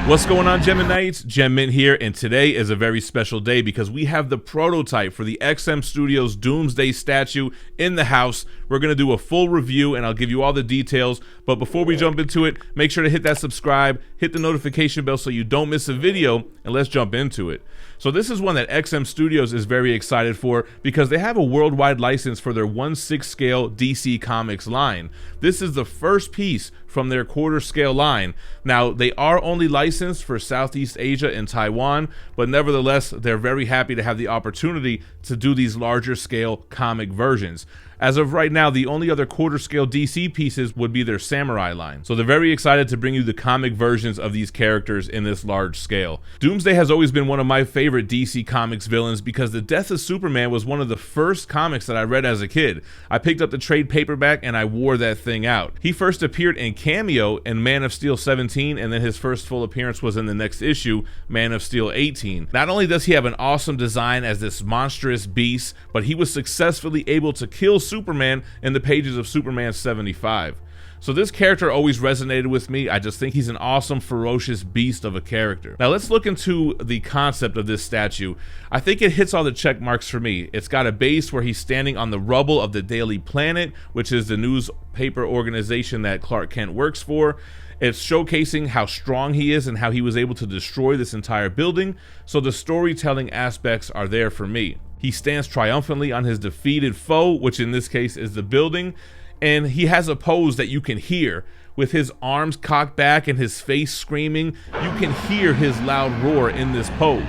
What's going on, Geminites? Gem Mint here, and today is a very special day because we have the prototype for the XM Studios Doomsday statue in the house. We're going to do a full review and I'll give you all the details, but before we jump into it, make sure to hit that subscribe, hit the notification bell so you don't miss a video, and let's jump into it. So this is one that XM Studios is very excited for because they have a worldwide license for their 1/6 scale DC Comics line. This is the first piece from their quarter scale line. Now, they are only licensed for Southeast Asia and Taiwan, but nevertheless, they're very happy to have the opportunity to do these larger scale comic versions. As of right now, the only other quarter scale DC pieces would be their Samurai line. So they're very excited to bring you the comic versions of these characters in this large scale. Doomsday has always been one of my favorite DC Comics villains because the death of Superman was one of the first comics that I read as a kid. I picked up the trade paperback and I wore that thing out. He first appeared in cameo in Man of Steel 17, and then his first full appearance was in the next issue, Man of Steel 18. Not only does he have an awesome design as this monstrous beast, but he was successfully able to kill Superman in the pages of Superman 75. So this character always resonated with me. I just think he's an awesome, ferocious beast of a character. Now let's look into the concept of this statue. I think it hits all the check marks for me. It's got a base where he's standing on the rubble of the Daily Planet, which is the newspaper organization that Clark Kent works for. It's showcasing how strong he is and how he was able to destroy this entire building, so the storytelling aspects are there for me. He stands triumphantly on his defeated foe, which in this case is the building, and he has a pose that you can hear. With his arms cocked back and his face screaming, you can hear his loud roar in this pose.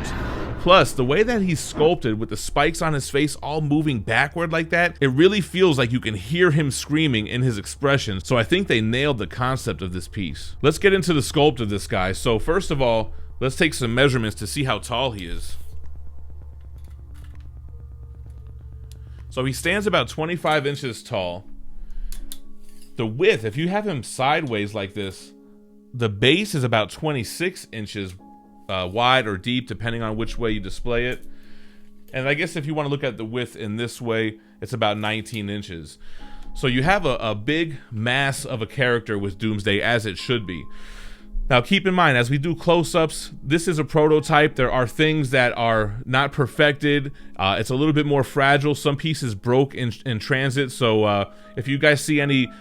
Plus, the way that he's sculpted with the spikes on his face all moving backward like that, it really feels like you can hear him screaming in his expression. So I think they nailed the concept of this piece. Let's get into the sculpt of this guy. So first of all, let's take some measurements to see how tall he is. So he stands about 25 inches tall. The width, if you have him sideways like this, the base is about 26 inches wide or deep, depending on which way you display it. And I guess if you want to look at the width in this way, it's about 19 inches. So you have a big mass of a character with Doomsday, as it should be. Now keep in mind, as we do close-ups, this is a prototype. There are things that are not perfected. It's a little bit more fragile. Some pieces broke in transit, so if you guys see any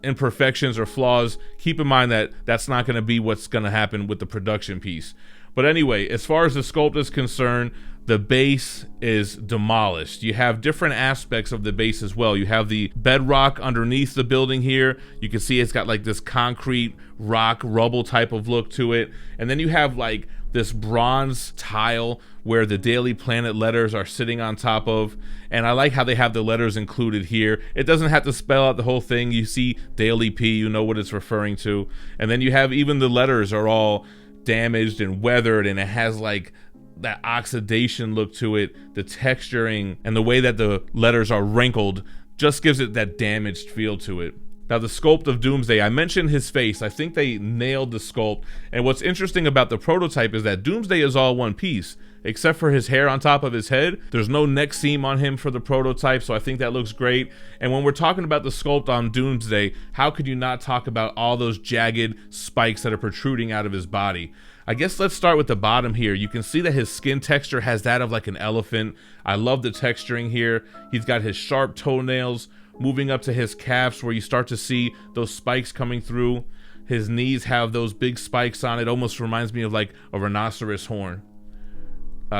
imperfections or flaws, keep in mind that that's not going to be what's going to happen with the production piece. But anyway, as far as the sculpt is concerned, the base is demolished. You have different aspects of the base as well. You have the bedrock underneath the building here. You can see it's got like this concrete rock rubble type of look to it. And then you have like this bronze tile where the Daily Planet letters are sitting on top of. And I like how they have the letters included here. It doesn't have to spell out the whole thing. You see Daily P, you know what it's referring to. And then you have even the letters are all damaged and weathered, and it has like that oxidation look to it. The texturing and the way that the letters are wrinkled just gives it that damaged feel to it. Now the sculpt of Doomsday, I mentioned his face. I think they nailed the sculpt. And what's interesting about the prototype is that Doomsday is all one piece, except for his hair on top of his head. There's no neck seam on him for the prototype, so I think that looks great. And when we're talking about the sculpt on Doomsday, how could you not talk about all those jagged spikes that are protruding out of his body? I guess let's start with the bottom here. You can see that his skin texture has that of like an elephant. I love the texturing here. He's got his sharp toenails moving up to his calves where you start to see those spikes coming through. His knees have those big spikes on it. Almost reminds me of like a rhinoceros horn.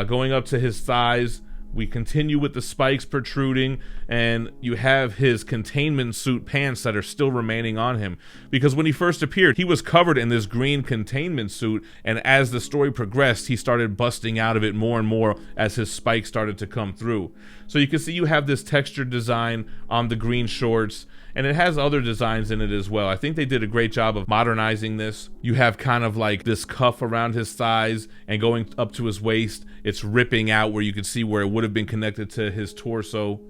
Going up to his thighs, we continue with the spikes protruding, and you have his containment suit pants that are still remaining on him. Because when he first appeared, he was covered in this green containment suit, and as the story progressed, he started busting out of it more and more as his spikes started to come through. So you can see you have this textured design on the green shorts, and it has other designs in it as well. I think they did a great job of modernizing this. You have kind of like this cuff around his thighs and going up to his waist. It's ripping out where you can see where it would have been connected to his torso.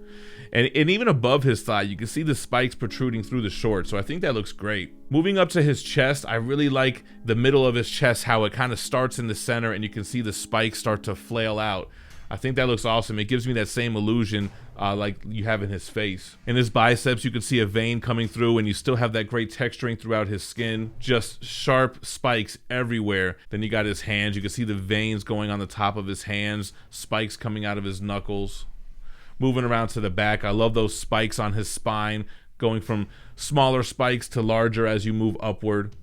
And even above his thigh, you can see the spikes protruding through the shorts. So I think that looks great. Moving up to his chest, I really like the middle of his chest, how it kind of starts in the center and you can see the spikes start to flail out. I think that looks awesome. It gives me that same illusion like you have in his face. In his biceps, you can see a vein coming through, and you still have that great texturing throughout his skin. Just sharp spikes everywhere. Then you got his hands. You can see the veins going on the top of his hands, spikes coming out of his knuckles. Moving around to the back, I love those spikes on his spine, going from smaller spikes to larger as you move upward.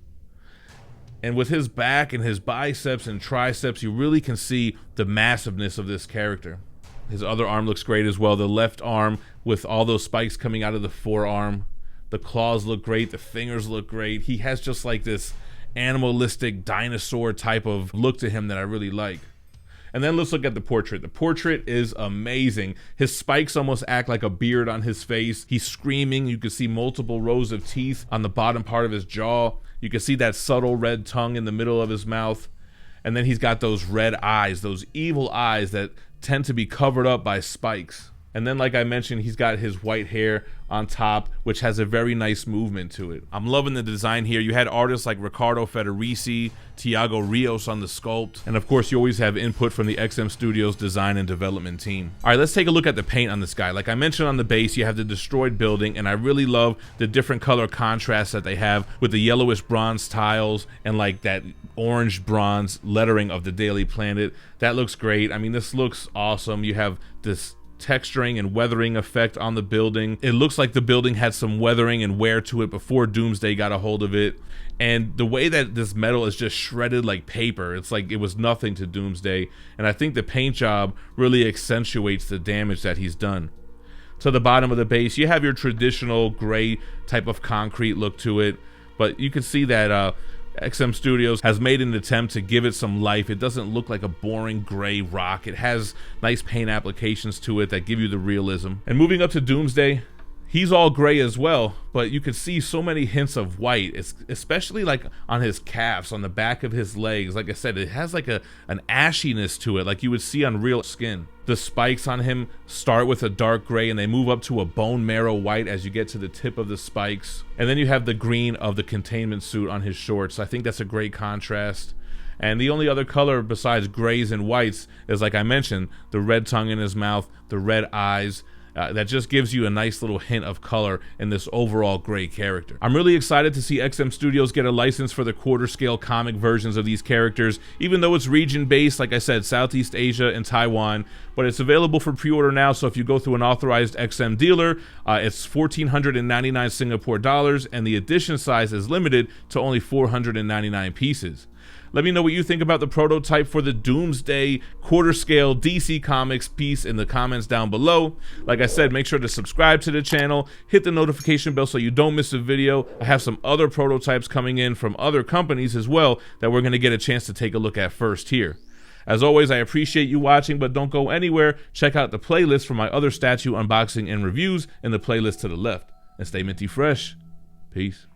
And with his back and his biceps and triceps, you really can see the massiveness of this character. His other arm looks great as well. The left arm with all those spikes coming out of the forearm. The claws look great. The fingers look great. He has just like this animalistic dinosaur type of look to him that I really like. And then let's look at the portrait. The portrait is amazing. His spikes almost act like a beard on his face. He's screaming. You can see multiple rows of teeth on the bottom part of his jaw. You can see that subtle red tongue in the middle of his mouth. And then he's got those red eyes, those evil eyes that tend to be covered up by spikes. And then, like I mentioned, he's got his white hair on top, which has a very nice movement to it. I'm loving the design here. You had artists like Ricardo Federici, Tiago Rios on the sculpt, and of course you always have input from the XM Studios design and development team. All right, let's take a look at the paint on this guy. Like I mentioned on the base, you have the destroyed building, and I really love the different color contrasts that they have with the yellowish bronze tiles and like that orange bronze lettering of the Daily Planet. That looks great. I mean, this looks awesome. You have this texturing and weathering effect on the building. It looks like the building had some weathering and wear to it before Doomsday got a hold of it. And the way that this metal is just shredded like paper, it's like it was nothing to Doomsday. And I think the paint job really accentuates the damage that he's done. To the bottom of the base, you have your traditional gray type of concrete look to it, but you can see that XM Studios has made an attempt to give it some life. It doesn't look like a boring gray rock. It has nice paint applications to it that give you the realism. And moving up to Doomsday, he's all gray as well, but you can see so many hints of white. It's especially like on his calves, on the back of his legs. Like I said, it has like an ashiness to it, like you would see on real skin. The spikes on him start with a dark gray and they move up to a bone marrow white as you get to the tip of the spikes. And then you have the green of the containment suit on his shorts. I think that's a great contrast. And the only other color besides grays and whites is, like I mentioned, the red tongue in his mouth, the red eyes. That just gives you a nice little hint of color in this overall gray character. I'm really excited to see XM Studios get a license for the quarter scale comic versions of these characters, even though it's region based, like I said, Southeast Asia and Taiwan, but it's available for pre-order now. So if you go through an authorized XM dealer, it's 1,499 Singapore dollars, and the edition size is limited to only 499 pieces. Let me know what you think about the prototype for the Doomsday quarter scale DC Comics piece in the comments down below. Like I said, make sure to subscribe to the channel, hit the notification bell so you don't miss a video. I have some other prototypes coming in from other companies as well that we're going to get a chance to take a look at first here. As always, I appreciate you watching, but don't go anywhere. Check out the playlist for my other statue unboxing and reviews in the playlist to the left. And stay minty fresh. Peace.